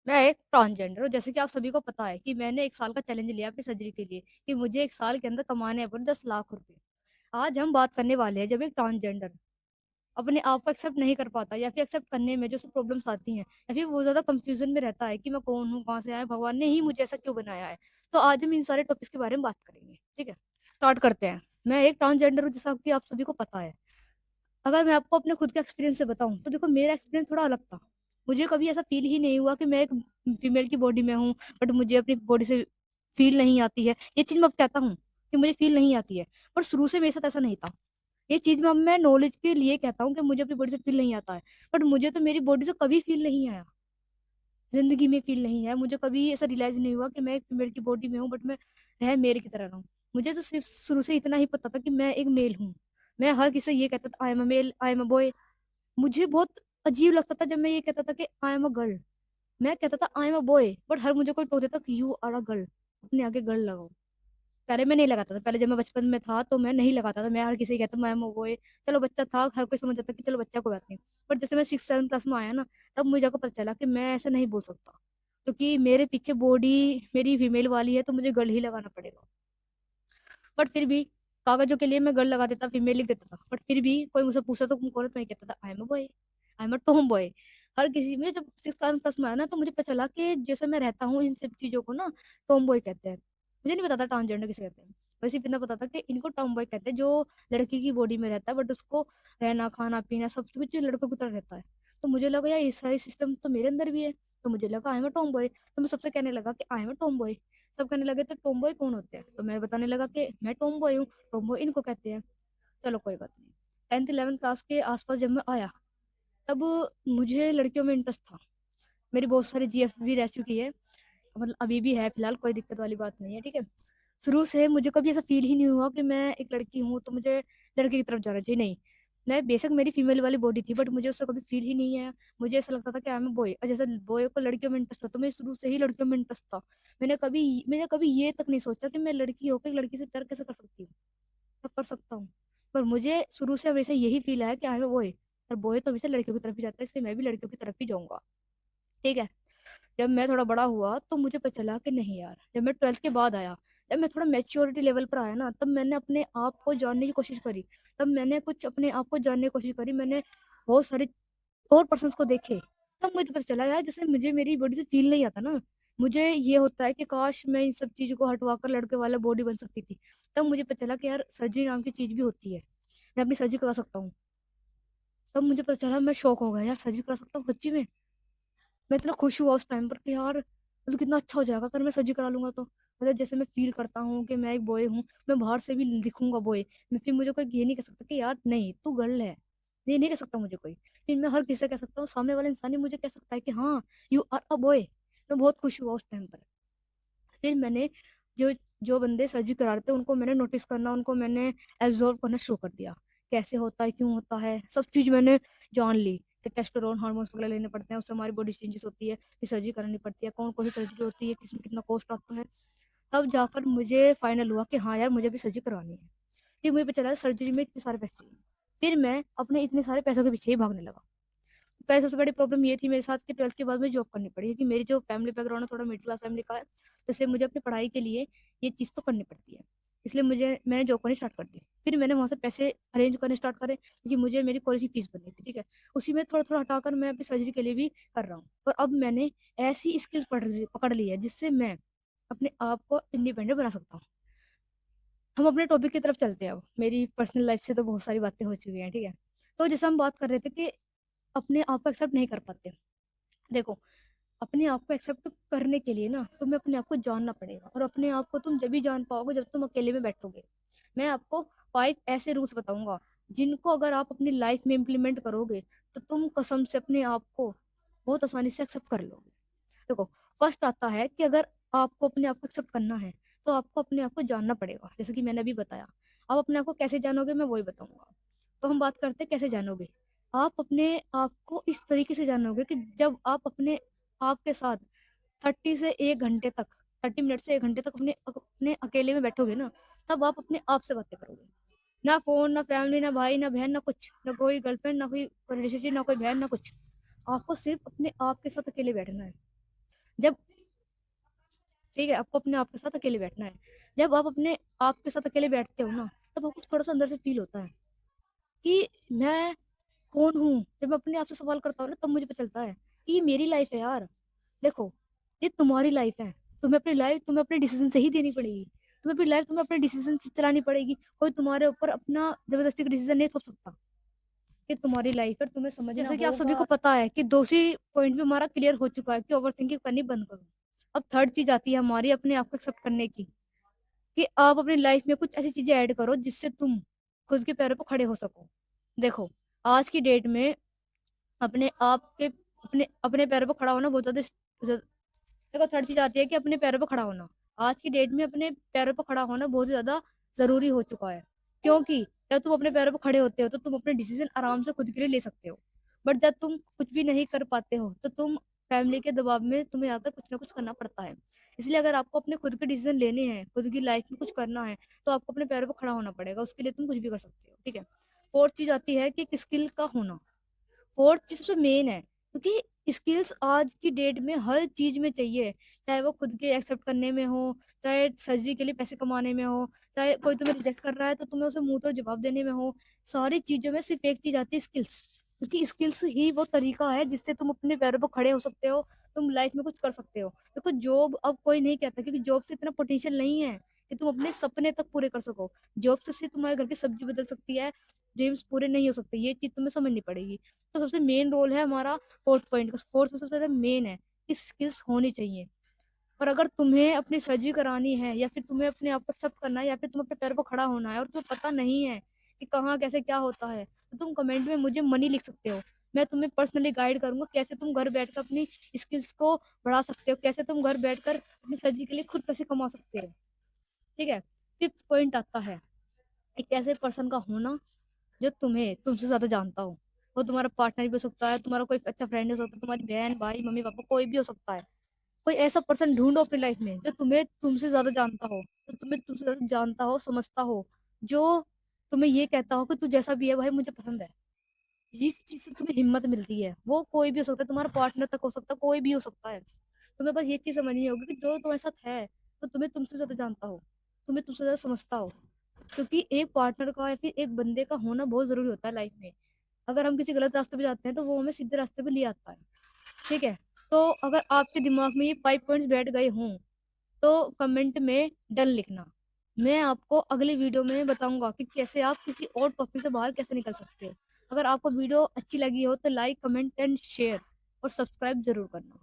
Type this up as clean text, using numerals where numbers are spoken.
मैं एक ट्रांसजेंडर हूँ। जैसे कि आप सभी को पता है कि मैंने 1 साल का चैलेंज लिया अपनी सर्जरी के लिए कि मुझे 1 साल के अंदर कमाने हैं पूरे 10 लाख रुपए। आज हम बात करने वाले हैं जब एक ट्रांसजेंडर अपने आप को एक्सेप्ट नहीं कर पाता या फिर एक्सेप्ट करने में जो उसे प्रॉब्लम्स आती हैं या फिर वो ज़्यादा कन्फ्यूज़न में रहता है कि मैं कौन हूँ, कहाँ से आया, भगवान ने ही मुझे ऐसा क्यों बनाया है। तो आज हम इन सारे टॉपिक्स के बारे में बात करेंगे, ठीक है? स्टार्ट करते हैं। मैं एक ट्रांसजेंडर हूँ जैसा कि आप सभी को पता है। अगर मैं आपको अपने खुद के एक्सपीरियंस से बताऊँ, तो देखो मेरा एक्सपीरियंस थोड़ा अलग था। मुझे कभी ऐसा फ़ील ही नहीं हुआ कि मैं एक फीमेल की बॉडी में हूँ, बट मुझे अपनी बॉडी से फ़ील नहीं आती है। ये चीज़ मैं अब कहता हूँ कि मुझे फ़ील नहीं आती है, पर शुरू से मेरे साथ ऐसा नहीं था। ये चीज़ मैं अब मैं नॉलेज के लिए कहता हूँ कि मुझे अपनी बॉडी से फ़ील नहीं आता है, बट मुझे तो मेरी बॉडी से कभी फ़ील नहीं आया। ज़िंदगी में फ़ील नहीं है। मुझे कभी ऐसा रियलाइज़ नहीं हुआ कि मैं एक फीमेल की बॉडी में हूँ, बट मैं रह मेल की तरह रहा हूँ। मुझे तो सिर्फ़ शुरू से इतना ही पता था कि मैं एक मेल हूँ। मैं हर किसी से ये कहता था I am a male, I am a boy. मुझे बहुत अजीब लगता था जब मैं ये कहता था कि आई एम अ गर्ल। मैं कहता था I am a boy, but हर मुझे कोई टोक देता कि यू आर अ गर्ल। अपने आगे गर्ल लगाओ। पहले मैं नहीं लगाता था। पहले जब मैं बचपन में था तो मैं नहीं लगाता था। मैं हर किसी को कहता आई एम अ बॉय। चलो बच्चा था, हर कोई समझ जाता कि चलो बच्चा कोई बात नहीं। बट जैसे मैं 6-7 क्लास में आया ना, तब मुझे को पता चला कि मैं ऐसा नहीं बोल सकता। क्योंकि मेरे पीछे बॉडी मेरी फीमेल वाली है तो मुझे गर्ल ही लगाना पड़ेगा। बट फिर भी कागज़ों के लिए मैं गर्ल लगा देता, फीमेल लिख देता था। बट फिर भी कोई मुझसे पूछता तो तुम कौन हो? तो मैं कहता था I am a boy, I am a tomboy. हर किसी में जब 6th क्लास में आया ना तो मुझे पता चला कि जैसे मैं रहता हूँ इन सब चीज़ों को ना टॉम बॉय कहते हैं। मुझे नहीं पता था ट्रांसजेंडर किसे कहते हैं। बस सिर्फ इतना पता था कि इनको टॉम बॉय कहते हैं जो लड़की की बॉडी में रहता है बट उसको रहना, खाना-पीना सब कुछ लड़कों की तरह रहता है। तो मुझे लगा यार ये सारी सिस्टम तो मेरे अंदर भी है। तो मुझे लगा आई एम अ टॉम बॉय। तो मैं सबसे कहने लगा कि आई एम अ टॉम बॉय। सब कहने लगे तो टॉम बॉय कौन होते हैं? तो मैं बताने लगा कि मैं टॉम बॉय हूँ, टॉम बॉय इनको कहते हैं। चलो कोई बात नहीं। 10th 11th क्लास के आस-पास जब मैं आया, तब मुझे लड़कियों में इंटरेस्ट था। मेरी बहुत सारी जीएफ भी रह चुकी है, मतलब अभी भी है फिलहाल, कोई दिक्कत वाली बात नहीं है, ठीक है? शुरू से मुझे कभी ऐसा फ़ील ही नहीं हुआ कि मैं एक लड़की हूँ, तो मुझे लड़के की तरफ जाना चाहिए, नहीं। मैं बेशक मेरी फीमेल वाली बॉडी थी, बट मुझे उससे कभी फ़ील ही नहीं आया। मुझे ऐसा लगता था कि आई एम अ बॉय, और जैसे बॉय को लड़कियों में इंटरेस्ट था, तो मैं शुरू से ही लड़कियों में इंटरेस्ट था। मैंने कभी ये तक नहीं सोचा कि मैं लड़की होकर एक लड़की से प्यार कैसे कर सकती हूँ? मैं कर सकता हूँ। पर मुझे शुरू से हमेशा यही फ़ील आया कि आई एम अ बॉय, और बॉय तो हमेशा लड़कियों की तरफ ही जाता है, इसलिए मैं भी लड़कियों की तरफ ही जाऊँगा, ठीक है? जब मैं थोड़ा बड़ा हुआ तो मुझे पता चला कि नहीं यार, जब मैं 12th के बाद आया, जब मैं थोड़ा मैच्योरिटी लेवल पर आया ना, तब मैंने अपने आप को जानने की कोशिश करी। तब मैंने कुछ अपने आप को जानने की कोशिश करी, मैंने बहुत सारे और पर्सन्स को देखे। तब मुझे पता चला यार जैसे मुझे मेरी बॉडी से फ़ील नहीं आता ना, मुझे ये होता है कि काश मैं इन सब चीज़ों को हटवा कर लड़के वाला बॉडी बन सकती थी। तब मुझे पता चला कि यार सर्जरी नाम की चीज़ भी होती है। मैं अपनी सर्जरी करा सकता हूँ। तब मुझे पता चला, मैं शॉक हो गया यार, सर्जरी करा सकता हूँ सच्ची में। मैं इतना खुश हुआ उस टाइम पर कि यार मतलब कितना अच्छा हो जाएगा अगर मैं सर्जरी करा लूँगा तो। मतलब जैसे मैं फ़ील करता हूँ कि मैं एक बॉय हूँ, मैं बाहर से भी दिखूँगा बॉय। मैं फिर मुझे कोई ये नहीं कह सकता कि यार नहीं तू गर्ल है। ये नहीं कह सकता मुझे कोई। फिर मैं हर किसी से कह सकता हूँ, सामने वाला इंसान ही मुझे कह सकता है कि हाँ, यू आर अ बॉय। मैं बहुत खुश हुआ उस टाइम पर। फिर मैंने जो जो बंदे सर्जरी करा रहे थे उनको मैंने नोटिस करना, उनको मैंने ऑब्ज़र्व करना शुरू कर दिया। कैसे होता है, क्यों होता है, सब चीज़ मैंने जान ली कि टेस्टोस्टेरोन हार्मोन्स वगैरह लेने पड़ते हैं, उससे हमारी बॉडी चेंजेस होती है, फिर सर्जरी करानी पड़ती है, कौन-कौन सी सर्जरी होती है, कितना कितना कॉस्ट आता है। तब जाकर मुझे फाइनल हुआ कि हाँ यार, मुझे भी सर्जरी करवानी है। फिर मुझे पता चला सर्जरी में इतने सारे पैसे चाहिए। फिर मैं अपने इतने सारे पैसों के पीछे ही भागने लगा। पहले सबसे बड़ी प्रॉब्लम ये थी मेरे साथ कि 12th के बाद मुझे जॉब करनी पड़ी, क्योंकि मेरी जो फैमिली बैकग्राउंड है थोड़ा मिडिल क्लास फैमिली का है, तो इसलिए मुझे अपनी पढ़ाई के लिए ये चीज़ तो करनी पड़ती है। इसलिए मैंने जॉब करनी स्टार्ट कर दी। फिर मैंने वहाँ से पैसे अरेंज करने स्टार्ट करे, क्योंकि मुझे मेरी कॉलेज की फीस भरनी थी, ठीक है? उसी में थोड़ा-थोड़ा हटाकर मैं अपनी सर्जरी के लिए भी कर रहा हूँ। और अब मैंने ऐसी स्किल्स पकड़ ली है जिससे मैं अपने आप को इंडिपेंडेंट बना सकता हूँ। हम अपने टॉपिक की तरफ चलते हैं अब। मेरी पर्सनल लाइफ से तो बहुत सारी बातें हो चुकी हैं, ठीक है? तो जैसे हम बात कर रहे थे कि अपने आप को एक्सेप्ट नहीं कर पाते। देखो, अपने आप को एक्सेप्ट करने के लिए ना तुम्हें अपने आप को जानना पड़ेगा, और अपने आप को तुम जभी जान पाओगे जब तुम अकेले में बैठोगे। मैं आपको 5 ऐसे रूल्स बताऊँगा, जिनको अगर आप अपनी लाइफ में इम्प्लीमेंट करोगे, तो तुम कसम से अपने आप को बहुत आसानी से एक्सेप्ट कर लोगे। देखो, फर्स्ट आता है कि अगर आपको अपने आप को एक्सेप्ट करना है, तो आपको अपने आप को जानना पड़ेगा, जैसे कि मैंने अभी बताया। आप अपने आप को कैसे जानोगे मैं वही बताऊँगा। तो हम बात करते हैं कैसे जानोगे। आप अपने आप को इस तरीके से जानोगे कि जब आप अपने आप के साथ 30 से 1 घंटे तक 30 मिनट से 1 घंटे तक अपने अकेले में बैठोगे ना, तब आप अपने आप से बातें करोगे। ना फ़ोन, ना फैमिली, ना भाई, ना बहन, ना कुछ, ना कोई गर्लफ्रेंड, ना कोई रिलेशनशिप, ना कोई बहन, ना कुछ। आपको सिर्फ़ अपने आप के साथ अकेले बैठना है। जब ठीक है, आपको अपने आप के साथ अकेले बैठना है। जब आप अपने आप के साथ अकेले बैठते हो ना, तब आपको थोड़ा-सा अंदर से फ़ील होता है कि मैं कौन हूँ? जब मैं अपने आप से सवाल करता हूँ ना, तब मुझे पता चलता है कि ये मेरी लाइफ़ है यार। देखो, ये तुम्हारी लाइफ़ है। तुम्हें अपने डिसीज़न से ही देनी पड़ेगी। तुम्हें अपने डिसीज़न से चलानी पड़ेगी। कोई तुम्हारे ऊपर अपना ज़बरदस्ती का डिसीज़न नहीं थोप सकता। ये तुम्हारी लाइफ़ है, तुम्हें समझना जैसे कि आप सभी होगा। को पता है कि दूसरी पॉइंट भी हमारा क्लियर हो चुका है कि ओवरथिंकिंग करनी बंद करो। अब थर्ड चीज़ आती है हमारी अपने आप को एक्सेप्ट करने की, कि आप अपनी लाइफ़ में कुछ ऐसी चीज़ें ऐड करो जिससे तुम खुद के पैरों पे खड़े हो सको। देखो, आज की डेट में अपने आप के अपने अपने पैरों पे खड़ा होना बहुत ज़्यादा ज देखो थर्ड चीज़ आती है कि अपने पैरों पे खड़ा होना। आज की डेट में अपने पैरों पे खड़ा होना बहुत ज़्यादा ज़रूरी हो चुका है। क्योंकि जब तुम अपने पैरों पे खड़े होते हो तो तुम अपने डिसीज़न आराम से खुद के लिए ले सकते हो। बट जब तुम कुछ भी नहीं कर पाते हो तो तुम फैमिली के दबाव में तुम्हें आकर कुछ ना कुछ करना पड़ता है। इसलिए अगर आपको अपने खुद के डिसीज़न लेने हैं, खुद की लाइफ़ में कुछ करना है, तो आपको अपने पैरों पे खड़ा होना पड़ेगा। उसके लिए तुम कुछ भी कर सकते हो, ठीक है? फोर्थ चीज़ आती है कि एक स्किल का होना। फोर्थ चीज़ सबसे मेन है क्योंकि स्किल्स आज की डेट में हर चीज़ में चाहिए। चाहे वो खुद के एक्सेप्ट करने में हो, चाहे सर्जरी के लिए पैसे कमाने में हो, चाहे कोई तुम्हें रिजेक्ट कर रहा है तो तुम्हें उसे मुँह तोड़ जवाब देने में हो। सारी चीज़ों में सिर्फ़ एक चीज़ आती है स्किल्स। क्योंकि स्किल्स ही वो तरीका है जिससे तुम अपने पैरों पर खड़े हो सकते हो, तुम लाइफ़ में कुछ कर सकते हो। देखो जॉब अब कोई नहीं कहता क्योंकि जॉब से इतना पोटेंशियल नहीं है कि तुम अपने सपने तक पूरे कर सको। जॉब से सिर्फ़ तुम्हारे घर की सब्ज़ी बदल सकती है, ड्रीम्स पूरे नहीं हो सकते। ये चीज़ तुम्हें समझनी पड़ेगी। तो सबसे मेन रोल है हमारा फोर्थ पॉइंट का। फोर्थ में सबसे ज़्यादा मेन है कि स्किल्स होनी चाहिए। और अगर तुम्हें अपनी सर्जरी करानी है या फिर तुम्हें अपने आप को एक्सेप्ट करना है या फिर तुम्हें अपने पैरों पर खड़ा होना है और तुम्हें पता नहीं है कि कहाँ कैसे क्या होता है, तो तुम कमेंट में मुझे मनी लिख सकते हो। मैं तुम्हें पर्सनली गाइड करूँगा कैसे तुम घर बैठकर अपनी स्किल्स को बढ़ा सकते हो, कैसे तुम घर बैठकर अपनी सर्जरी के लिए खुद पैसे कमा सकते हो। ठीक है? फिफ्थ पॉइंट आता है एक ऐसे पर्सन का होना जो तुम्हें तुमसे ज़्यादा जानता हो। वो तुम्हारा पार्टनर भी हो सकता है, तुम्हारा कोई अच्छा फ्रेंड हो सकता है, तुम्हारी बहन, भाई, मम्मी-पापा कोई भी हो सकता है। कोई ऐसा पर्सन ढूँढो अपनी लाइफ़ में जो तुम्हें तुमसे ज़्यादा जानता हो, जो तुम्हें तुमसे ज़्यादा जानता हो, समझता हो, जो तुम्हें ये कहता हो कि तू जैसा भी है भाई मुझे पसंद है। जिस चीज़ से तुम्हें हिम्मत मिलती है, वो कोई भी हो सकता है, तुम्हारा पार्टनर तक हो सकता है, कोई भी हो सकता है। तुम्हें बस ये चीज़ समझनी होगी कि जो तुम्हारे साथ है, वो तुम्हें तुमसे ज़्यादा जानता हो, तुम्हें तुमसे ज़्यादा समझता हो। क्योंकि एक पार्टनर का या फिर एक बंदे का होना बहुत ज़रूरी होता है लाइफ़ में। अगर हम किसी गलत रास्ते पे जाते हैं, तो वो हमें सीधे रास्ते पे ले आता है, ठीक है? तो अगर आपके दिमाग में ये 5 पॉइंट्स बैठ गए हों, तो कमेंट में डन लिखना। मैं आपको अगली वीडियो में बताऊँगा कि कैसे आप किसी और टॉपिक से बाहर कैसे निकल सकते हो। अगर आपको वीडियो अच्छी लगी हो, तो लाइक, कमेंट एंड शेयर और सब्सक्राइब ज़रूर करना।